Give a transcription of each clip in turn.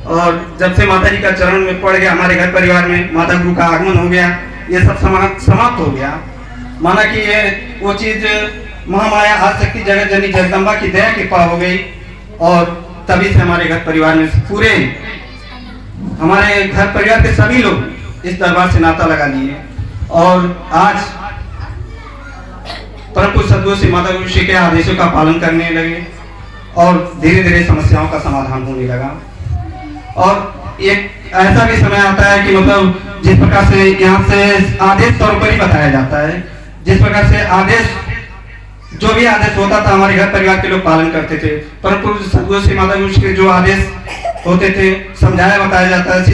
और जब से माता जी का चरण में पड़ गया, हमारे घर परिवार में माता गुरु का आगमन हो गया, ये सब समाप्त हो गया। माना कि ये वो चीज महामाया आदिशक्ति जगत जननी जगदम्बा की दया कृपा हो गई, और तभी से हमारे घर परिवार में पूरे हमारे घर परिवार के सभी लोग इस दरबार से नाता लगा लिए, और आज परम पूज्य सद्गुरु श्री माता गुरु श्री के आदेशों का पालन करने लगे, और धीरे धीरे समस्याओं का समाधान होने लगा। और एक ऐसा भी समय आता है कि मतलब जिस प्रकार से यहाँ से आदेश तौर पर ही बताया जाता है, जिस प्रकार से आदेश जो भी आदेश होता था हमारे घर परिवार के लोग पालन करते थे। परम पूज्य सद्गुरु श्री माता गुरु के जो आदेश होते थे, समझाया बताया जाता है,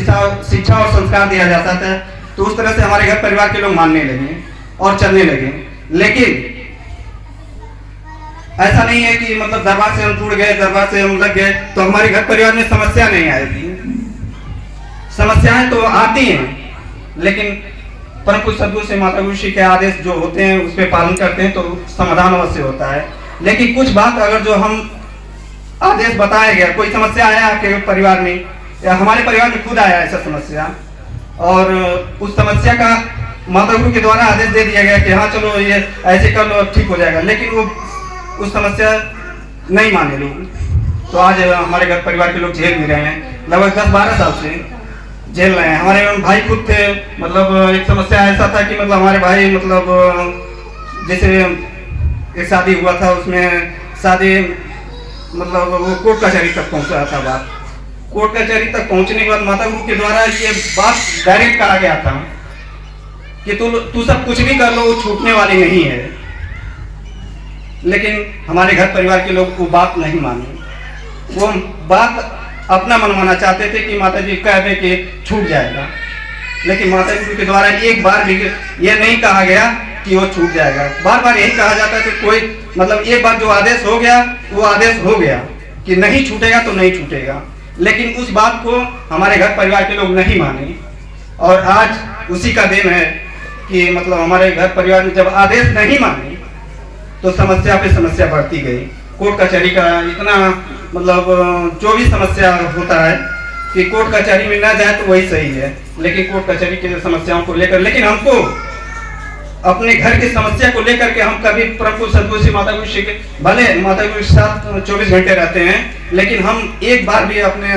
शिक्षा और संस्कार दिया जाता था, तो उस तरह से हमारे घर परिवार के लोग मानने लगे और चलने लगे। लेकिन ऐसा नहीं है कि मतलब दरबार से हम जुड़ गए, दरबार से हम लग गए तो हमारे घर परिवार में समस्या नहीं आएगी। समस्याएं तो आती हैं, लेकिन परम पूज्य सद्गुरु श्री माता गुरु श्री के आदेश जो होते हैं उस पर पालन करते हैं तो समाधान अवश्य होता है। लेकिन कुछ बात अगर जो हम आदेश बताया गया, कोई समस्या आया आपके परिवार में या हमारे परिवार में खुद आया ऐसा समस्या, और उस समस्या का माता गुरु के द्वारा आदेश दे दिया गया कि हाँ चलो ये ऐसे कर लो ठीक हो जाएगा, लेकिन वो उस समस्या नहीं माने लोग, तो आज हमारे घर परिवार के लोग झेल भी रहे हैं। लगभग 10-12 साल से झेल रहे हैं। हमारे भाई खुद थे, मतलब एक समस्या ऐसा था कि मतलब हमारे भाई मतलब जैसे एक शादी हुआ था, उसमें शादी मतलब वो कोर्ट कचहरी तक पहुंचा था बात। कोर्ट कचहरी तक पहुंचने के बाद माता गुरु के द्वारा ये बात डायरेक्ट कहा गया था कि तू सब कुछ भी कर लो, वो छूटने वाली नहीं है। लेकिन हमारे घर परिवार के लोग वो बात नहीं माने, वो बात अपना मनवाना चाहते थे कि माता जी कह दे कि छूट जाएगा। लेकिन माता गुरु के द्वारा एक बार भी ये नहीं कहा गया कि वो छूट जाएगा। बार बार यही कहा जाता है कि कोई मतलब एक बार जो आदेश हो गया वो आदेश हो गया कि नहीं छूटेगा तो नहीं छूटेगा। लेकिन उस बात को हमारे घर परिवार के लोग नहीं माने, और आज उसी का दिन है कि मतलब हमारे घर परिवार में जब आदेश नहीं माने तो समस्या पे समस्या बढ़ती गई। कोर्ट कचहरी का इतना मतलब जो भी समस्या होता है कि कोर्ट कचहरी में ना जाए तो वही सही है, लेकिन कोर्ट कचहरी की समस्याओं को लेकर, लेकिन हमको अपने घर की समस्या को लेकर के हम कभी परम पूज्य सद्गुरु श्री माता गुरु श्री के भले माता गुरु के साथ 24 घंटे रहते हैं, लेकिन हम एक बार भी अपने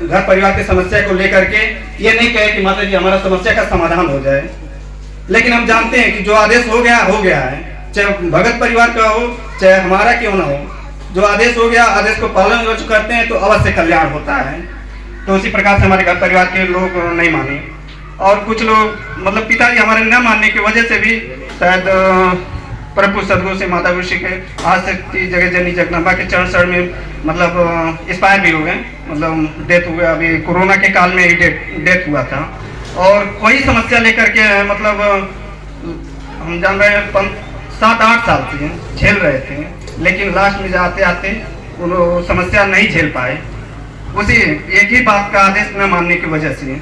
घर परिवार की समस्या को लेकर के ये नहीं कहे कि माता जी हमारा समस्या का समाधान हो जाए। लेकिन हम जानते हैं कि जो आदेश हो गया है, चाहे भगत परिवार का हो चाहे हमारा क्यों ना हो, जो आदेश हो गया आदेश को पालन जो करते हैं तो अवश्य कल्याण होता है। तो उसी प्रकार से हमारे घर परिवार के लोग नहीं माने, और कुछ लोग मतलब पिताजी हमारे न मानने की वजह से भी शायद परम पूज्य सद्गुरु श्री माता गुरु श्री के आदिशक्ति जगत जननी जगदम्बा के चरण शरण में मतलब एक्सपायर भी हो गए, मतलब डेथ हो गया। अभी कोरोना के काल में ही डेथ हुआ था। और वही समस्या लेकर के मतलब हम जान रहे हैं 7-8 साल से झेल रहे थे, लेकिन लास्ट में आते आते वो समस्या नहीं झेल पाए, उसी एक ही बात का आदेश न मानने की वजह से,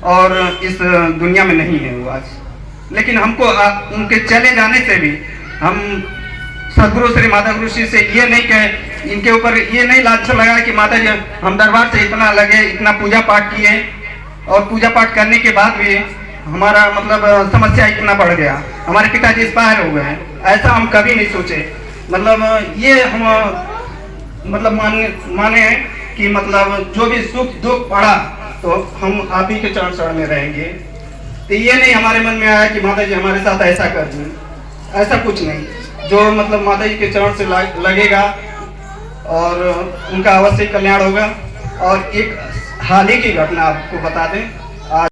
और इस दुनिया में नहीं है वो आज। लेकिन हमको उनके चले जाने से भी हम सद्गुरु श्री माता गुरु श्री से ये नहीं कहे, इनके ऊपर ये नहीं लालसा लगा कि माता जी हम दरबार से इतना लगे, इतना पूजा पाठ किए, और पूजा पाठ करने के बाद भी हमारा मतलब समस्या इतना बढ़ गया, हमारे पिताजी एक्सपायर हो गए, ऐसा हम कभी नहीं सोचे। मतलब ये हम मतलब माने कि मतलब जो भी सुख दुख पड़ा तो हम आप ही के चरण शरण में रहेंगे। तो ये नहीं हमारे मन में आया कि माता जी हमारे साथ ऐसा कर दें, ऐसा कुछ नहीं। जो मतलब माता जी के चरण से लगेगा और उनका अवश्य कल्याण होगा। और एक हाल ही की घटना आपको बता दें,